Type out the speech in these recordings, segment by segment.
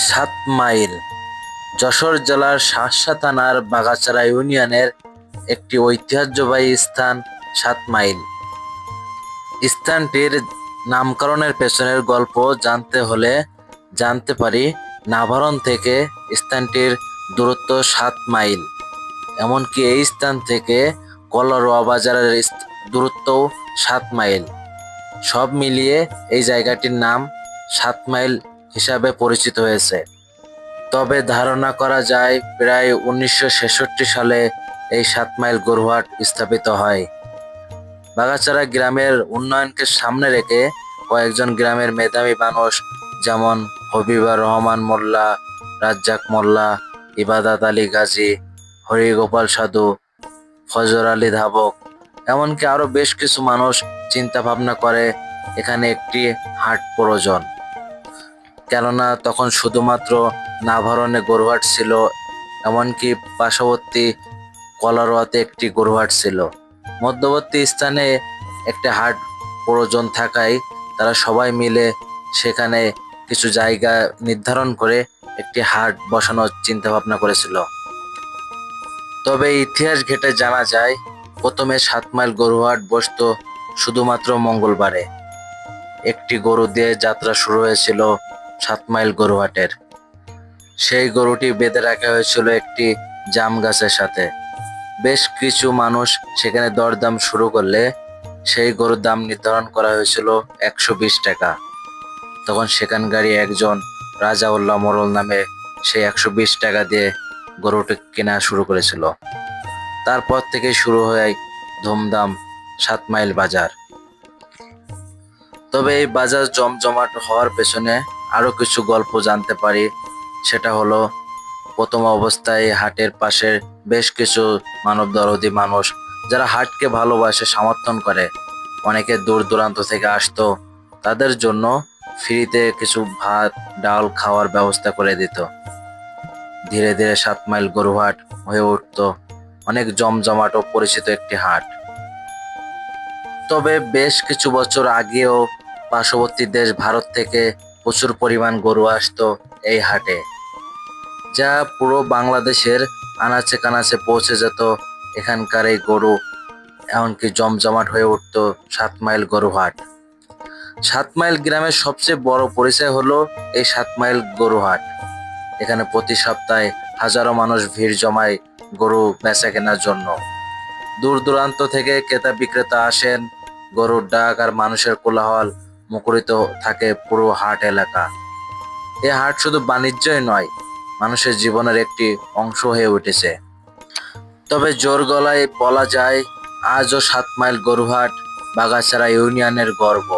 সাত মাইল যশোর জেলার শার্শা থানার বাগাছড়া ইউনিয়নের একটি ঐতিহ্যবাহী স্থান। সাত মাইল স্থানটির নামকরণের পেছনের গল্প জানতে হলে জানতে পারি নাভারণ থেকে স্থানটির দূরত্ব 7 মাইল। এমনকি এই স্থান থেকে কলারোয়া বাজারের দূরত্বও 7 মাইল। সব মিলিয়ে এই জায়গাটির নাম 7 মাইল হিসাবে পরিচিত হয়েছে। তবে ধারণা করা যায় প্রায় 1966 সালে এই 7 মাইল গরুহাট স্থাপিত হয়। বাগাছড়া গ্রামের উন্নয়নকে সামনে রেখে কয়েকজন গ্রামের মেধাবী মানুষ যেমন হবিবা রহমান মোল্লা, রাজ্জাক মোল্লা, ইবাদত আলী গাজী, হরিগোপাল সাধু, ফজর আলী ধাবক, এমনকি আরো বেশ কিছু মানুষ চিন্তা ভাবনা করে এখানে একটি হাট প্রয়োজন। কেননা তখন শুধুমাত্র নাভারণে গরুহাট ছিল, এমনকি পার্শ্ববর্তী কলারোয়াতে একটি গরুহাট ছিল। মধ্যবর্তী স্থানে একটা হাট প্রয়োজন থাকায় তারা সবাই মিলে সেখানে কিছু জায়গা নির্ধারণ করে একটি হাট বসানোর চিন্তা ভাবনা করেছিল। তবে ইতিহাস ঘেঁটে জানা যায় প্রথমে 7 মাইল গরুহাট বসতো শুধুমাত্র মঙ্গলবারে। একটি গরু দিয়ে যাত্রা শুরু হয়েছিল 7 মাইল গরুহাটের। সেই গরুটি বেঁধে রাখা হয়েছিল একটি জাম গাছের সাথে। বেশ কিছু মানুষ সেখানে দরদাম শুরু করলে সেই গরুর দাম নির্ধারণ করা হয়েছিল 120 টাকা। তখন সেখানকারই একজন রাজাউল্লাহ মোড়ল নামে সেই 120 টাকা দিয়ে গরুটি কেনা শুরু করেছিল। তারপর থেকে শুরু হয় ধুমধাম 7 মাইল বাজার। তবে এই বাজার জমজমাট হওয়ার পেছনে আরো কিছু গল্প জানতে পারি। সেটা হলো প্রথম অবস্থায় হাটের পাশে বেশ কিছু মানবদরদী মানুষ যারা হাটকে ভালোবাসে, সমর্থন করে, অনেকে দূর দূরান্ত থেকে আসতো, তাদের জন্য ফ্রিতে কিছু ভাত ডাল খাওয়ার ব্যবস্থা করে দিত। ধীরে ধীরে 7 মাইল গরুহাট হয়ে উঠতো অনেক জমজমাট ও পরিচিত একটি হাট। তবে বেশ কিছু বছর আগেও পার্শ্ববর্তী দেশ ভারত থেকে প্রচুর পরিমাণ গরু আসতো এই হাটে, যা পুরো বাংলাদেশের আনাচে কানাচে পৌঁছে যেত এখানকার এই গরু। এমনকি জমজমাট হয়ে উঠত 7 মাইল গরুহাট। 7 মাইল গ্রামের সবচেয়ে বড় পরিচয় হলো এই 7 মাইল গরুহাট। এখানে প্রতি সপ্তাহে হাজারো মানুষ ভিড় জমায় গরু বেচা কেনার জন্য। দূর দূরান্ত থেকে ক্রেতা বিক্রেতা আসেন, গরুর ডাক আর মানুষের কোলাহল মুখরিত থাকে পুরো হাট এলাকা। এই হাট শুধু বাণিজ্যই নয়, মানুষের জীবনের একটি অংশ হয়ে উঠেছে। তবে জোর গলায় বলা যায় আজও 7 মাইল গরুহাট বাগাছড়া ইউনিয়নের গর্ব।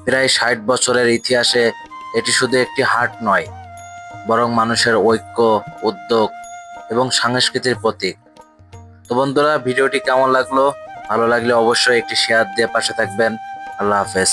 প্রায় 60 বছরের ইতিহাসে এটি শুধু একটি হাট নয়, বরং মানুষের ঐক্য, উদ্যোগ এবং সংস্কৃতির প্রতীক। তো বন্ধুরা, ভিডিওটি কেমন লাগলো? ভালো লাগলে অবশ্যই একটি শেয়ার দিয়ে পাশে থাকবেন। আল্লাহ হাফেজ।